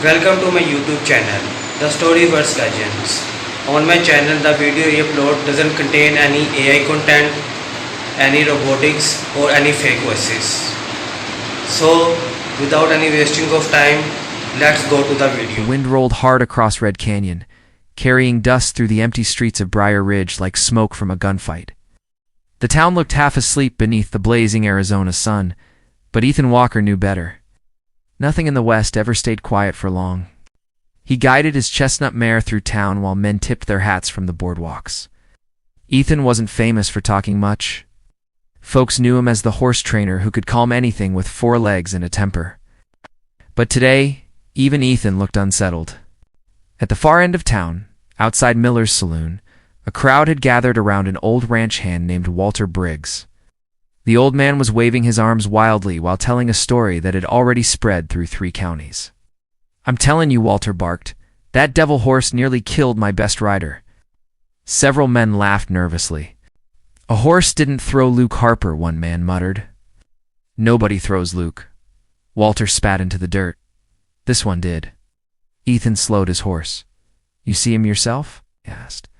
Welcome to my YouTube channel, The Storyverse Legends. On my channel, the video I upload doesn't contain any AI content, any robotics, or any fake voices. So, without any wasting of time, let's go to the video. The wind rolled hard across Red Canyon, carrying dust through the empty streets of Briar Ridge like smoke from a gunfight. The town looked half asleep beneath the blazing Arizona sun, but Ethan Walker knew better. Nothing in the West ever stayed quiet for long. He guided his chestnut mare through town while men tipped their hats from the boardwalks. Ethan wasn't famous for talking much. Folks knew him as the horse trainer who could calm anything with 4 legs and a temper. But today, even Ethan looked unsettled. At the far end of town, outside Miller's saloon, a crowd had gathered around an old ranch hand named Walter Briggs. The old man was waving his arms wildly while telling a story that had already spread through 3 counties. "I'm telling you," Walter barked, "that devil horse nearly killed my best rider." Several men laughed nervously. "A horse didn't throw Luke Harper," one man muttered. "Nobody throws Luke." Walter spat into the dirt. "This one did." Ethan slowed his horse. "You see him yourself?" he asked.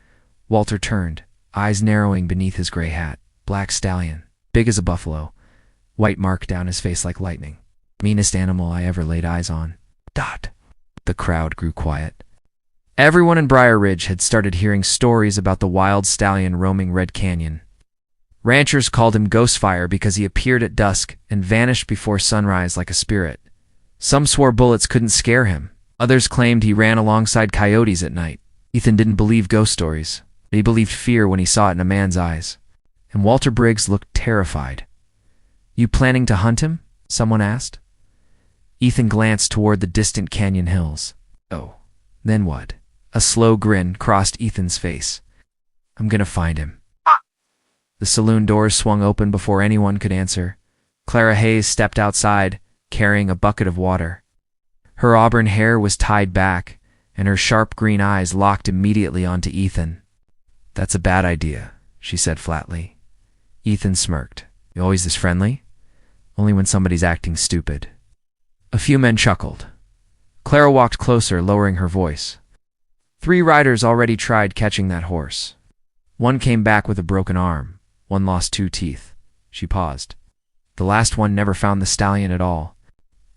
Walter turned, eyes narrowing beneath his gray hat. Black stallion. Big as a buffalo, white mark down his face like lightning. Meanest animal I ever laid eyes on. Dot. The crowd grew quiet. Everyone in Briar Ridge had started hearing stories about the wild stallion roaming Red Canyon. Ranchers called him Ghostfire because he appeared at dusk and vanished before sunrise like a spirit. Some swore bullets couldn't scare him. Others claimed he ran alongside coyotes at night. Ethan didn't believe ghost stories. He believed fear when he saw it in a man's eyes. And Walter Briggs looked terrified. "You planning to hunt him?" someone asked. Ethan glanced toward the distant canyon hills. "Oh, then what?" A slow grin crossed Ethan's face. "I'm gonna find him." The saloon doors swung open before anyone could answer. Clara Hayes stepped outside, carrying a bucket of water. Her auburn hair was tied back, and her sharp green eyes locked immediately onto Ethan. "That's a bad idea," she said flatly. Ethan smirked. "You always this friendly?" "Only when somebody's acting stupid." A few men chuckled. Clara walked closer, lowering her voice. 3 riders already tried catching that horse. One came back with a broken arm. One lost 2 teeth. She paused. The last one never found the stallion at all.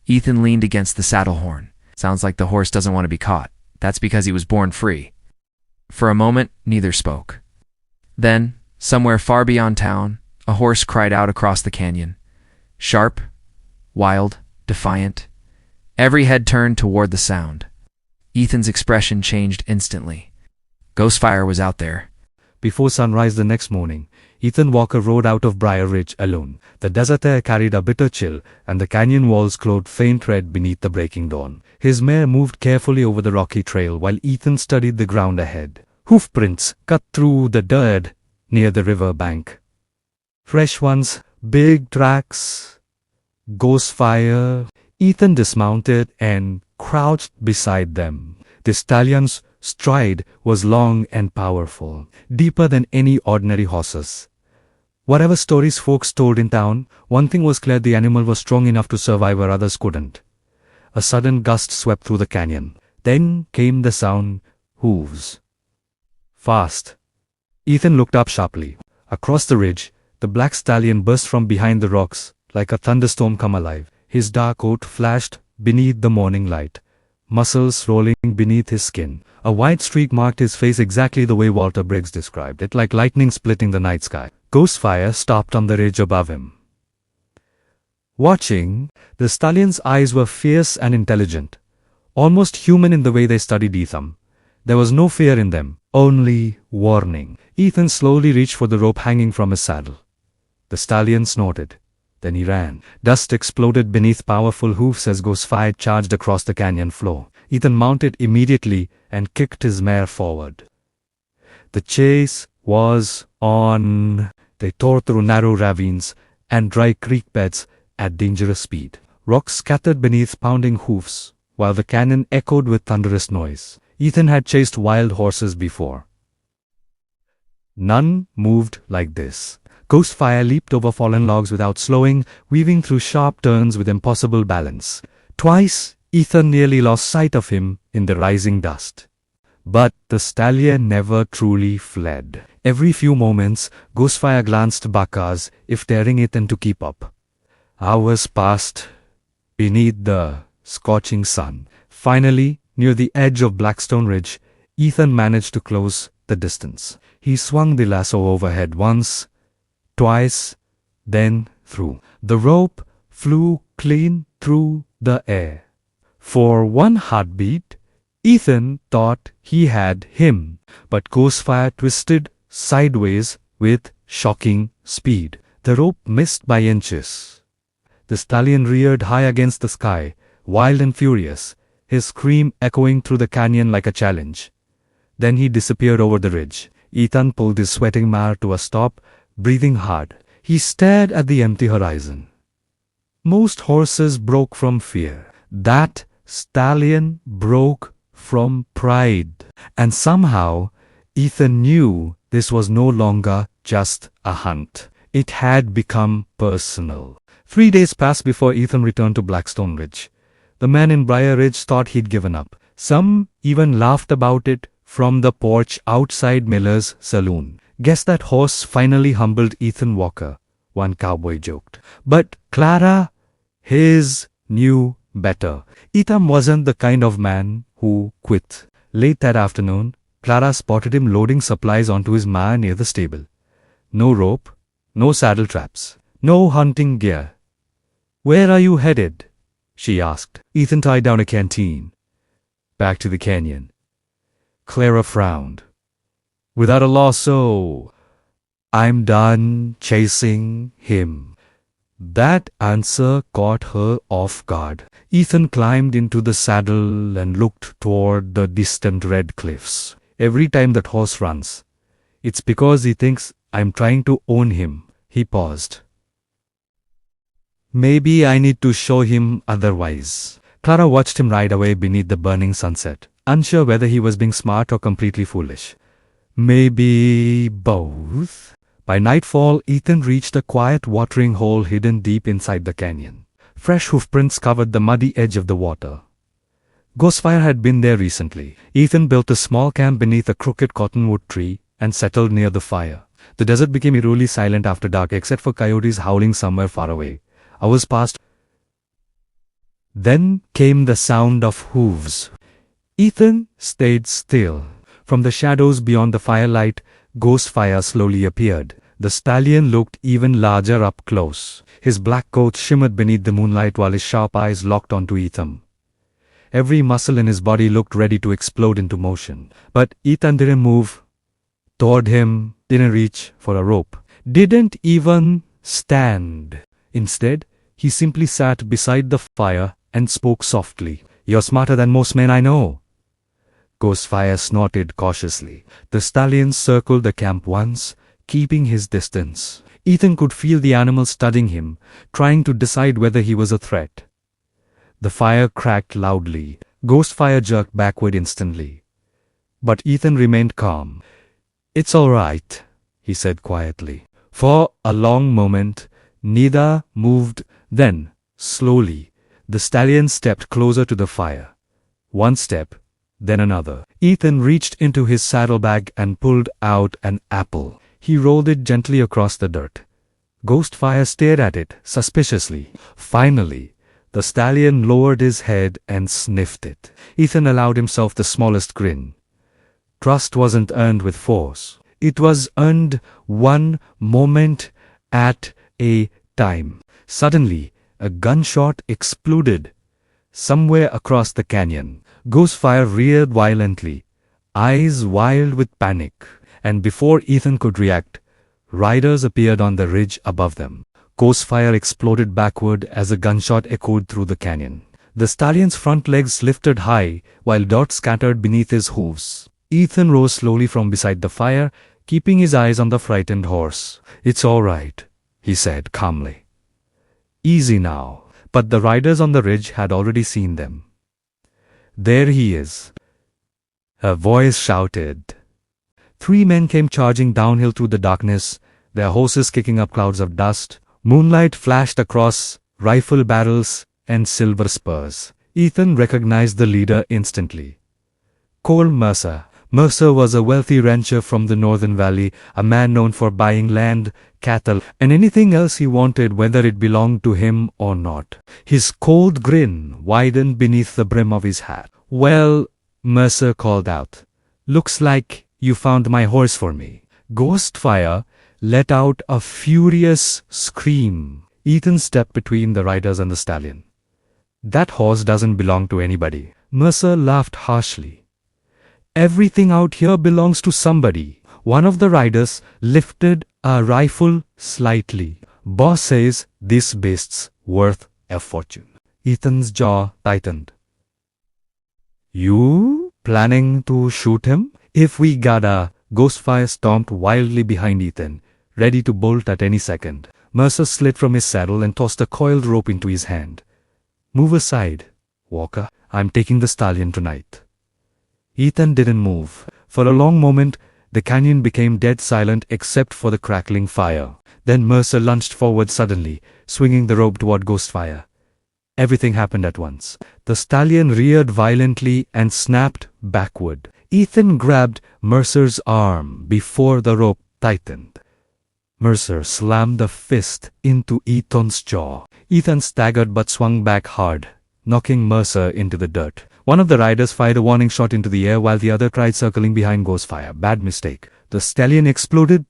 Ethan leaned against the saddle horn. "Sounds like the horse doesn't want to be caught. That's because he was born free." For a moment, neither spoke. Then, somewhere far beyond town, a horse cried out across the canyon. Sharp, wild, defiant. Every head turned toward the sound. Ethan's expression changed instantly. Ghostfire was out there. Before sunrise the next morning, Ethan Walker rode out of Briar Ridge alone. The desert air carried a bitter chill, and the canyon walls glowed faint red beneath the breaking dawn. His mare moved carefully over the rocky trail while Ethan studied the ground ahead. Hoof prints cut through the dirt near the river bank. Fresh ones, big tracks. Ghostfire. Ethan dismounted and crouched beside them. The stallion's stride was long and powerful, deeper than any ordinary horse's. Whatever stories folks told in town, one thing was clear: the animal was strong enough to survive where others couldn't. A sudden gust swept through the canyon. Then came the sound. Hooves. Fast. Ethan looked up sharply. Across the ridge, the black stallion burst from behind the rocks like a thunderstorm come alive. His dark coat flashed beneath the morning light, muscles rolling beneath his skin. A white streak marked his face exactly the way Walter Briggs described it, like lightning splitting the night sky. Ghostfire stopped on the ridge above him. Watching, the stallion's eyes were fierce and intelligent, almost human in the way they studied Ethan. There was no fear in them, only warning. Ethan slowly reached for the rope hanging from his saddle. The stallion snorted. Then he ran. Dust exploded beneath powerful hoofs as Ghostfire charged across the canyon floor. Ethan mounted immediately and kicked his mare forward. The chase was on. They tore through narrow ravines and dry creek beds at dangerous speed. Rocks scattered beneath pounding hoofs, while the canyon echoed with thunderous noise. Ethan had chased wild horses before. None moved like this. Ghostfire leaped over fallen logs without slowing, weaving through sharp turns with impossible balance. Twice, Ethan nearly lost sight of him in the rising dust. But the stallion never truly fled. Every few moments, Ghostfire glanced back as if daring Ethan to keep up. Hours passed beneath the scorching sun. Finally, near the edge of Blackstone Ridge, Ethan managed to close the distance. He swung the lasso overhead once, twice, then threw. The rope flew clean through the air. For one heartbeat, Ethan thought he had him, but Ghostfire twisted sideways with shocking speed. The rope missed by inches. The stallion reared high against the sky, wild and furious, his scream echoing through the canyon like a challenge. Then he disappeared over the ridge. Ethan pulled his sweating mare to a stop, breathing hard. He stared at the empty horizon. Most horses broke from fear. That stallion broke from pride. And somehow, Ethan knew this was no longer just a hunt. It had become personal. 3 days passed before Ethan returned to Blackstone Ridge. The men in Briar Ridge thought he'd given up. Some even laughed about it from the porch outside Miller's saloon. Guess that horse finally humbled Ethan Walker, one cowboy joked. But Clara, his knew better. Ethan wasn't the kind of man who quit. Late that afternoon, Clara spotted him loading supplies onto his mare near the stable. No rope, no saddle traps, no hunting gear. "Where are you headed?" she asked. Ethan tied down a canteen. "Back to the canyon." Clara frowned. "Without a lasso, I'm done chasing him." That answer caught her off guard. Ethan climbed into the saddle and looked toward the distant red cliffs. "Every time that horse runs, it's because he thinks I'm trying to own him." He paused. "Maybe I need to show him otherwise." Clara watched him ride away beneath the burning sunset, unsure whether he was being smart or completely foolish. Maybe both. By nightfall, Ethan reached a quiet watering hole hidden deep inside the canyon. Fresh hoofprints covered the muddy edge of the water. Ghostfire had been there recently. Ethan built a small camp beneath a crooked cottonwood tree and settled near the fire. The desert became eerily silent after dark except for coyotes howling somewhere far away. Hours passed. Then came the sound of hooves. Ethan stayed still. From the shadows beyond the firelight, Ghostfire slowly appeared. The stallion looked even larger up close. His black coat shimmered beneath the moonlight while his sharp eyes locked onto Ethan. Every muscle in his body looked ready to explode into motion. But Ethan didn't move toward him, didn't reach for a rope, didn't even stand. Instead, he simply sat beside the fire and spoke softly. "You're smarter than most men I know." Ghostfire snorted cautiously. The stallion circled the camp once, keeping his distance. Ethan could feel the animal studying him, trying to decide whether he was a threat. The fire cracked loudly. Ghostfire jerked backward instantly. But Ethan remained calm. "It's all right," he said quietly. For a long moment, neither moved. Then, slowly, the stallion stepped closer to the fire. One step, then another. Ethan reached into his saddlebag and pulled out an apple. He rolled it gently across the dirt. Ghostfire stared at it suspiciously. Finally, the stallion lowered his head and sniffed it. Ethan allowed himself the smallest grin. Trust wasn't earned with force. It was earned one moment at a time. Suddenly, a gunshot exploded somewhere across the canyon. Ghostfire reared violently, eyes wild with panic, and before Ethan could react, riders appeared on the ridge above them. Ghostfire exploded backward as a gunshot echoed through the canyon. The stallion's front legs lifted high, while dirt scattered beneath his hooves. Ethan rose slowly from beside the fire, keeping his eyes on the frightened horse. "It's all right," he said calmly. "Easy now." But the riders on the ridge had already seen them. "There he is," a voice shouted. 3 men came charging downhill through the darkness, their horses kicking up clouds of dust. Moonlight flashed across rifle barrels and silver spurs. Ethan recognized the leader instantly. Cole Mercer. Mercer was a wealthy rancher from the Northern Valley, a man known for buying land, cattle, and anything else he wanted, whether it belonged to him or not. His cold grin widened beneath the brim of his hat. "Well," Mercer called out, "looks like you found my horse for me." Ghostfire let out a furious scream. Ethan stepped between the riders and the stallion. "That horse doesn't belong to anybody." Mercer laughed harshly. "Everything out here belongs to somebody." One of the riders lifted a rifle slightly. "Boss says this beast's worth a fortune." Ethan's jaw tightened. "You planning to shoot him?" "If we gotta." Ghostfire stomped wildly behind Ethan, ready to bolt at any second. Mercer slid from his saddle and tossed a coiled rope into his hand. "Move aside, Walker. I'm taking the stallion tonight." Ethan didn't move. For a long moment, the canyon became dead silent except for the crackling fire. Then Mercer lunged forward suddenly, swinging the rope toward Ghostfire. Everything happened at once. The stallion reared violently and snapped backward. Ethan grabbed Mercer's arm before the rope tightened. Mercer slammed a fist into Ethan's jaw. Ethan staggered but swung back hard, knocking Mercer into the dirt. One of the riders fired a warning shot into the air while the other tried circling behind Ghostfire. Bad mistake. The stallion exploded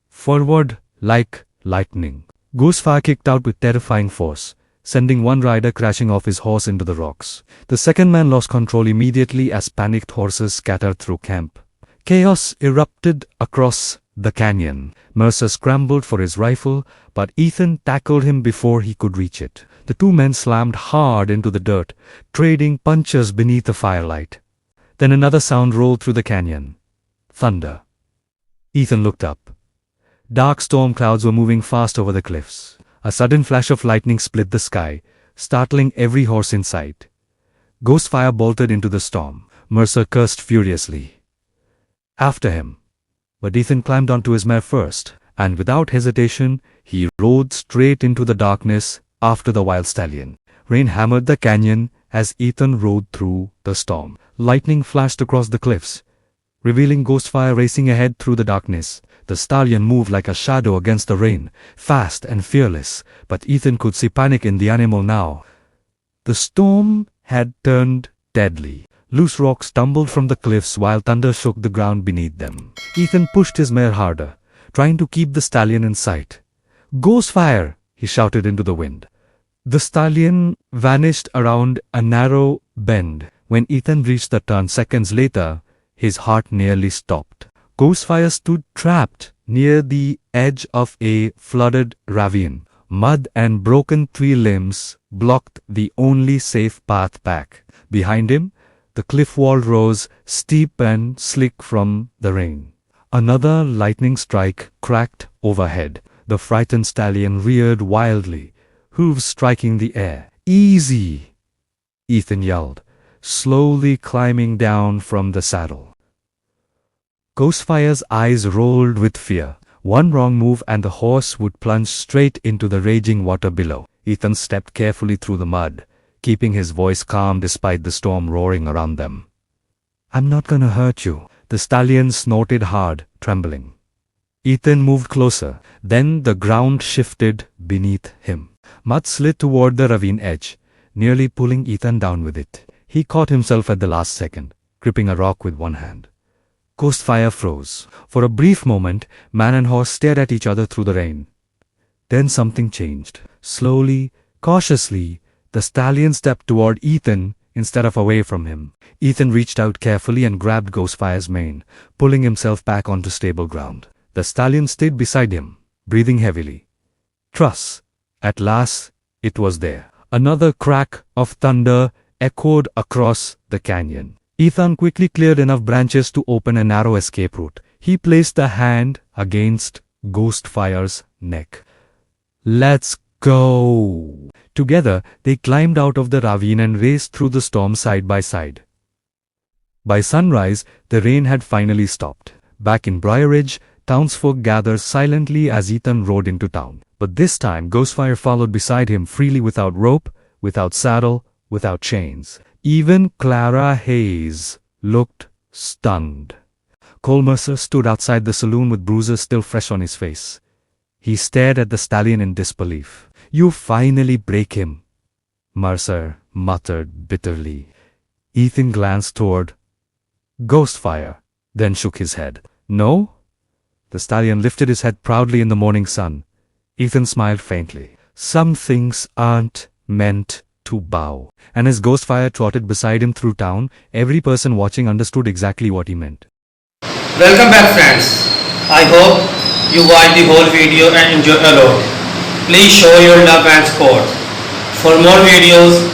forward like lightning. Ghostfire kicked out with terrifying force, sending one rider crashing off his horse into the rocks. The second man lost control immediately as panicked horses scattered through camp. Chaos erupted across the canyon. Mercer scrambled for his rifle, but Ethan tackled him before he could reach it. The two men slammed hard into the dirt, trading punches beneath the firelight. Then another sound rolled through the canyon. Thunder. Ethan looked up. Dark storm clouds were moving fast over the cliffs. A sudden flash of lightning split the sky, startling every horse in sight. Ghostfire bolted into the storm. Mercer cursed furiously. After him. But Ethan climbed onto his mare first, and without hesitation, he rode straight into the darkness after the wild stallion. Rain hammered the canyon as Ethan rode through the storm. Lightning flashed across the cliffs, revealing Ghostfire racing ahead through the darkness. The stallion moved like a shadow against the rain, fast and fearless, but Ethan could see panic in the animal now. The storm had turned deadly. Loose rocks tumbled from the cliffs while thunder shook the ground beneath them. Ethan pushed his mare harder, trying to keep the stallion in sight. "Ghostfire!" he shouted into the wind. The stallion vanished around a narrow bend. When Ethan reached the turn seconds later, his heart nearly stopped. Ghostfire stood trapped near the edge of a flooded ravine. Mud and broken tree limbs blocked the only safe path back. Behind him, the cliff wall rose steep and slick from the rain. Another lightning strike cracked overhead. The frightened stallion reared wildly, hooves striking the air. "Easy!" Ethan yelled, slowly climbing down from the saddle. Ghostfire's eyes rolled with fear. One wrong move and the horse would plunge straight into the raging water below. Ethan stepped carefully through the mud, keeping his voice calm despite the storm roaring around them. "I'm not gonna hurt you." The stallion snorted hard, trembling. Ethan moved closer. Then the ground shifted beneath him. Mud slid toward the ravine edge, nearly pulling Ethan down with it. He caught himself at the last second, gripping a rock with one hand. Ghostfire froze. For a brief moment, man and horse stared at each other through the rain. Then something changed. Slowly, cautiously, the stallion stepped toward Ethan instead of away from him. Ethan reached out carefully and grabbed Ghostfire's mane, pulling himself back onto stable ground. The stallion stayed beside him, breathing heavily. Truss. At last, it was there. Another crack of thunder echoed across the canyon. Ethan quickly cleared enough branches to open a narrow escape route. He placed a hand against Ghostfire's neck. "Let's go!" Together, they climbed out of the ravine and raced through the storm side by side. By sunrise, the rain had finally stopped. Back in Briar Ridge, townsfolk gathered silently as Ethan rode into town. But this time, Ghostfire followed beside him freely without rope, without saddle, without chains. Even Clara Hayes looked stunned. Cole Mercer stood outside the saloon with bruises still fresh on his face. He stared at the stallion in disbelief. "You finally break him," Mercer muttered bitterly. Ethan glanced toward Ghostfire, then shook his head. "No?" The stallion lifted his head proudly in the morning sun. Ethan smiled faintly. "Some things aren't meant to bow." And as Ghostfire trotted beside him through town, every person watching understood exactly what he meant. Welcome back friends. I hope you watched the whole video and enjoyed a lot. Please show your love and support. For more videos,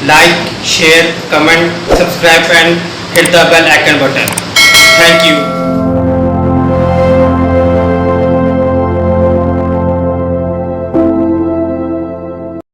like, share, comment, subscribe and hit the bell icon button. Thank you.